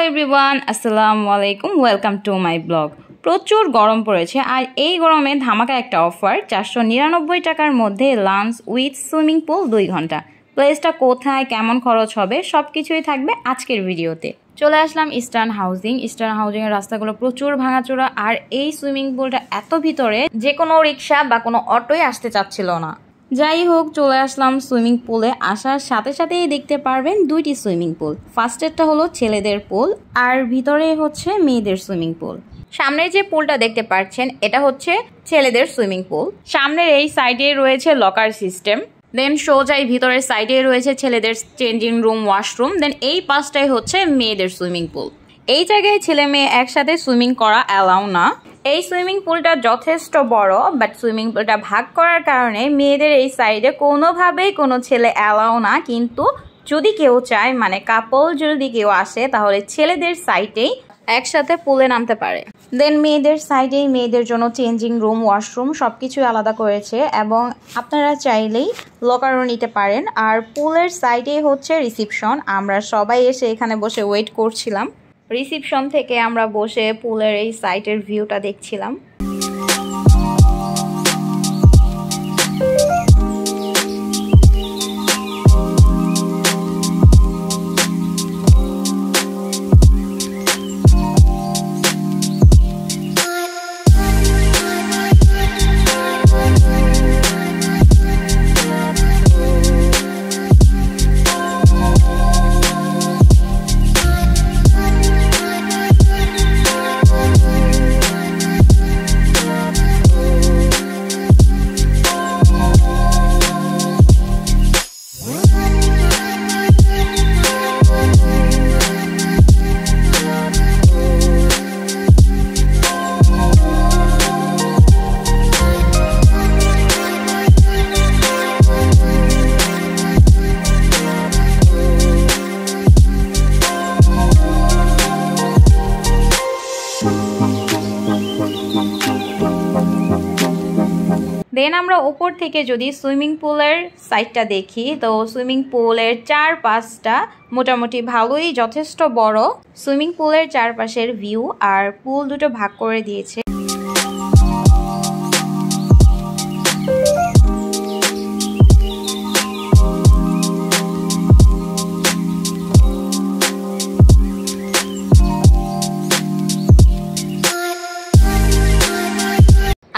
Everyone, আসসালামু আলাইকুম। Welcome to my blog. প্রচুর গরম পড়েছে আর এই গরমে ধামাকা একটা অফার 499 টাকার মধ্যে লাঞ্চ উইথ সুইমিং পুল 2 ঘন্টা। প্লেসটা কোথায়, কেমন খরচ হবে সব কিছুই থাকবে আজকের ভিডিওতে। চলে আসলাম ইস্টার্ন হাউজিং এর রাস্তাগুলো প্রচুর ভাঙাচোরা আর এই সুইমিং পুলটা এত ভিতরে যে কোনো রিক্সা বা কোনো অটোই আসতে চাচ্ছিল না। যাই হোক, চলে আসলাম সুইমিং পুলে। আসার সাথে সাথেই দেখতে পারবেন দুইটি সুইমিং পুল। ফার্স্টেরটা হলো ছেলেদের পুল আর ভিতরে হচ্ছে মেয়েদের সুইমিং পুল। সামনের যে পুলটা দেখতে পাচ্ছেন এটা হচ্ছে ছেলেদের সুইমিং পুল। সামনের এই সাইডে রয়েছে লকার সিস্টেম, দেন সোজাই ভিতরের সাইডে রয়েছে ছেলেদের চেঞ্জিং রুম, ওয়াশরুম। দেন এই পাশটাই হচ্ছে মেয়েদের সুইমিং পুল। এই জায়গায় ছেলে মেয়ে একসাথে সুইমিং করা অ্যালাউ না। এই সুইমিং পুলটা যথেষ্ট বড়, বাট সুইমিং পুলটা ভাগ করার কারণে মেয়েদের এই সাইডে কোনোভাবেই কোনো ছেলে অ্যালাউ না। কিন্তু যদি কেউ চায়, মানে কাপল যদি কেউ আসে, তাহলে ছেলেদের সাইডেই একসাথে পুলে নামতে পারে। দেন মেয়েদের সাইডেই মেয়েদের জন্য চেঞ্জিং রুম, ওয়াশরুম সবকিছু আলাদা করেছে এবং আপনারা চাইলেই লকারও নিতে পারেন। আর পুলের সাইডে হচ্ছে রিসিপশন। আমরা সবাই এসে এখানে বসে ওয়েট করছিলাম। রিসিপশন থেকে আমরা বসে পুলের এই সাইটের ভিউটা দেখছিলাম। দেন আমরা উপর থেকে যদি সুইমিং পুলের সাইডটা দেখি, তো সুইমিং পুলের চারপাশটা মোটামুটি ভালোই যথেষ্ট বড়। সুইমিং পুলের চারপাশের ভিউ আর পুল দুটো ভাগ করে দিয়েছে।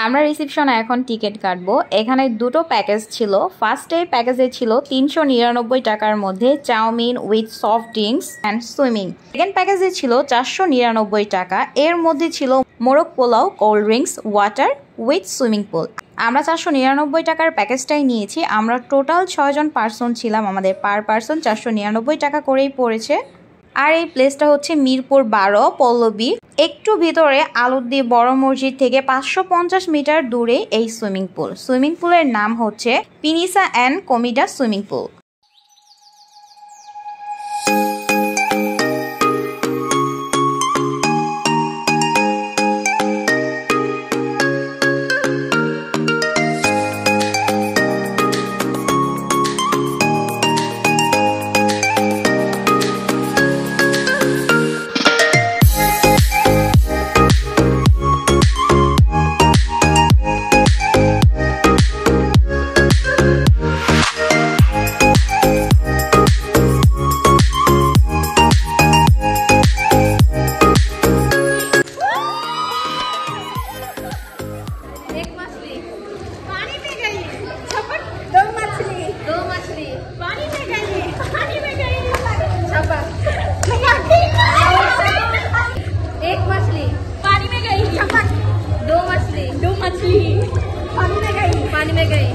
আমরা রিসিপশনে এখন টিকিট কাটবো। এখানে দুটো প্যাকেজ ছিল। ফার্স্ট এই প্যাকেজে ছিল 399 টাকার মধ্যে chowmein with soft drinks and swimming. Second প্যাকেজে ছিল 499 টাকা। এর মধ্যে ছিল মোরগ pulao, cold drinks, water with swimming pool. আমরা 499 টাকার প্যাকেজটাই নিয়েছি। আমরা টোটাল 6 জন পার্সন ছিলাম। আমাদের পার পার্সন 499 টাকা করেই পড়েছে। আর এই প্লেসটা হচ্ছে মিরপুর 12 পল্লবী। একটু ভিতরে আলুদ্দি বড় মসজিদ থেকে 550 মিটার দূরে এই সুইমিং পুল। সুইমিং পুলের নাম হচ্ছে পিনিসা অ্যান্ড কমিডা সুইমিং পুল। एक मछली पानी में गई, झपक। दो मछली पानी में गई, पानी में गई।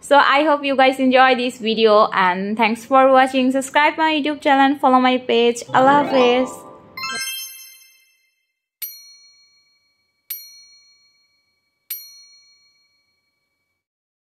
So I hope you guys enjoy this video and thanks for watching. Subscribe my YouTube channel, follow my page. Allah Hafiz.